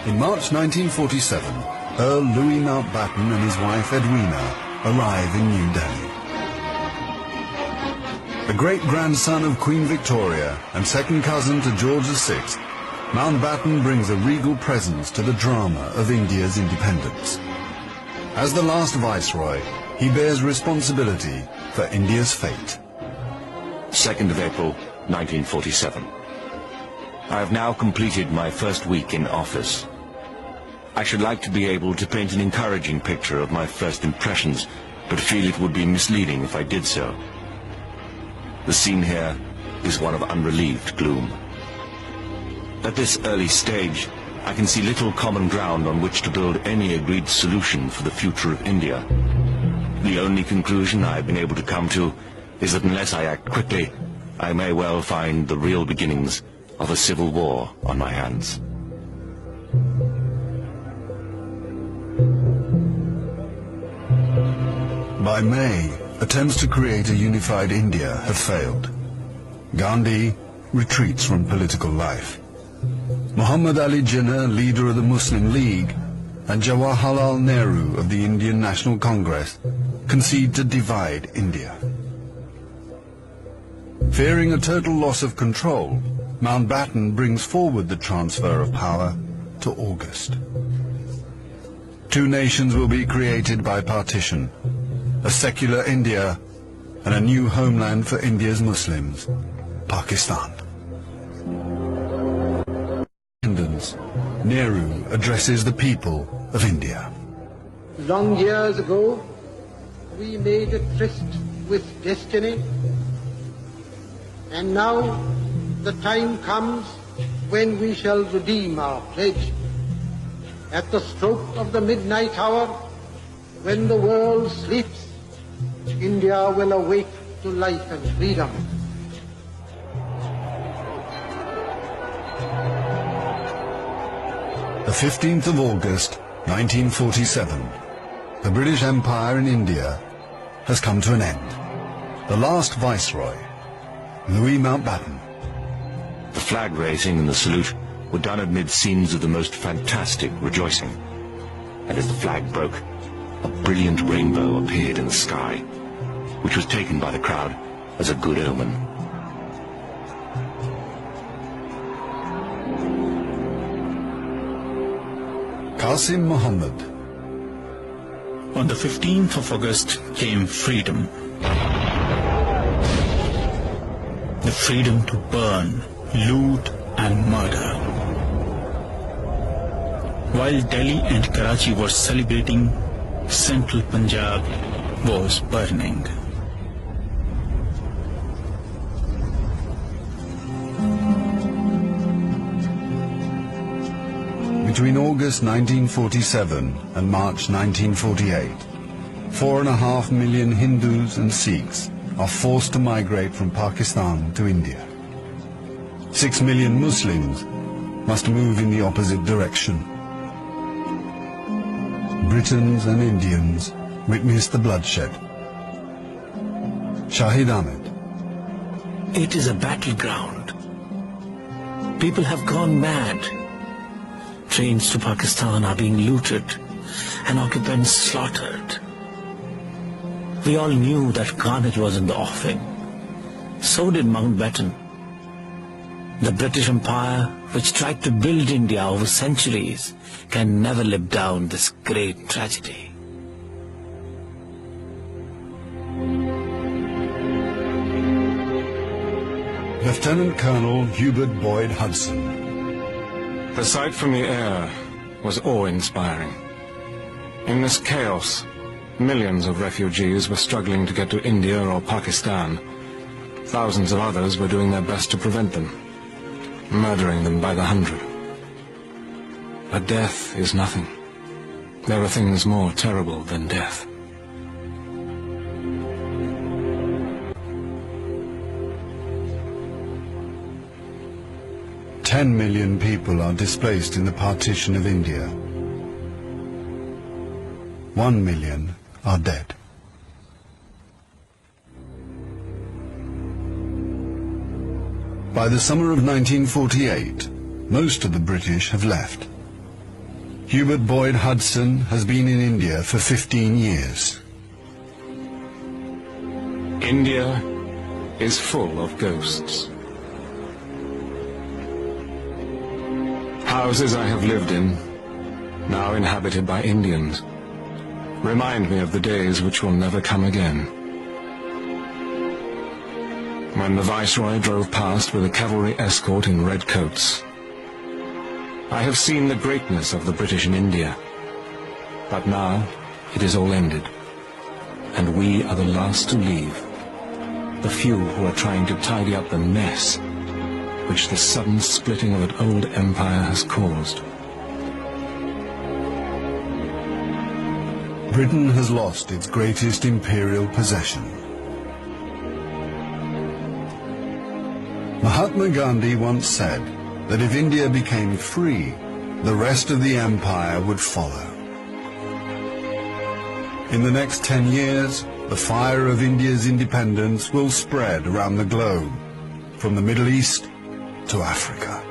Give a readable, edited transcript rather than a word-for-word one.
In March 1947, Earl Louis Mountbatten and his wife Edwina arrive in New Delhi. The great-grandson of Queen Victoria and second cousin to George VI, Mountbatten brings a regal presence to the drama of India's independence. As the last viceroy, he bears responsibility for India's fate. 2nd of April, 1947. I have now completed my first week in office. I should like to be able to paint an encouraging picture of my first impressions, but feel it would be misleading if I did so. The scene here is one of unrelieved gloom. At this early stage, I can see little common ground on which to build any agreed solution for the future of India. The only conclusion I have been able to come to is that unless I act quickly, I may well find the real beginnings of a civil war on my hands. By May, attempts to create a unified India have failed. Gandhi retreats from political life. Muhammad Ali Jinnah, leader of the Muslim League, and Jawaharlal Nehru of the Indian National Congress concede to divide India. Fearing a total loss of control, Mountbatten brings forward the transfer of power to August. Two nations will be created by partition, a secular India and a new homeland for India's Muslims, Pakistan. Nehru addresses the people of India. Long years ago, we made a tryst with destiny, and now the time comes when we shall redeem our pledge. At the stroke of the midnight hour, when the world sleeps, India will awake to life and freedom. The 15th of August, 1947. The British Empire in India has come to an end. The last viceroy, Louis Mountbatten. The flag raising and the salute were done amid scenes of the most fantastic rejoicing. And as the flag broke, a brilliant rainbow appeared in the sky, which was taken by the crowd as a good omen. Qasim Muhammad. On the 15th of August came freedom. The freedom to burn, loot and murder. While Delhi and Karachi were celebrating, central Punjab was burning. Between August 1947 and March 1948, 4.5 million Hindus and Sikhs are forced to migrate from Pakistan to India. 6 million Muslims must move in the opposite direction. Britons and Indians witness the bloodshed. Shahid Ahmed. It is a battleground. People have gone mad. Trains to Pakistan are being looted and occupants slaughtered. We all knew that carnage was in the offing. So did Mountbatten. The British Empire, which tried to build India over centuries, can never live down this great tragedy. Lieutenant Colonel Hubert Boyd Hudson. The sight from the air was awe-inspiring. In this chaos, millions of refugees were struggling to get to India or Pakistan. Thousands of others were doing their best to prevent them, murdering them by the hundred. But death is nothing. There are things more terrible than death. $10 million people are displaced in the partition of India. 1 million are dead. By the summer of 1948, most of the British have left. Hubert Boyd Hudson has been in India for 15 years. India is full of ghosts. Houses I have lived in, now inhabited by Indians, remind me of the days which will never come again. When the Viceroy drove past with a cavalry escort in red coats, I have seen the greatness of the British in India, but now it is all ended, and we are the last to leave, the few who are trying to tidy up the mess which the sudden splitting of an old empire has caused. Britain has lost its greatest imperial possession. Mahatma Gandhi once said that if India became free, the rest of the empire would follow. In the next 10 years, the fire of India's independence will spread around the globe, from the Middle East to Africa.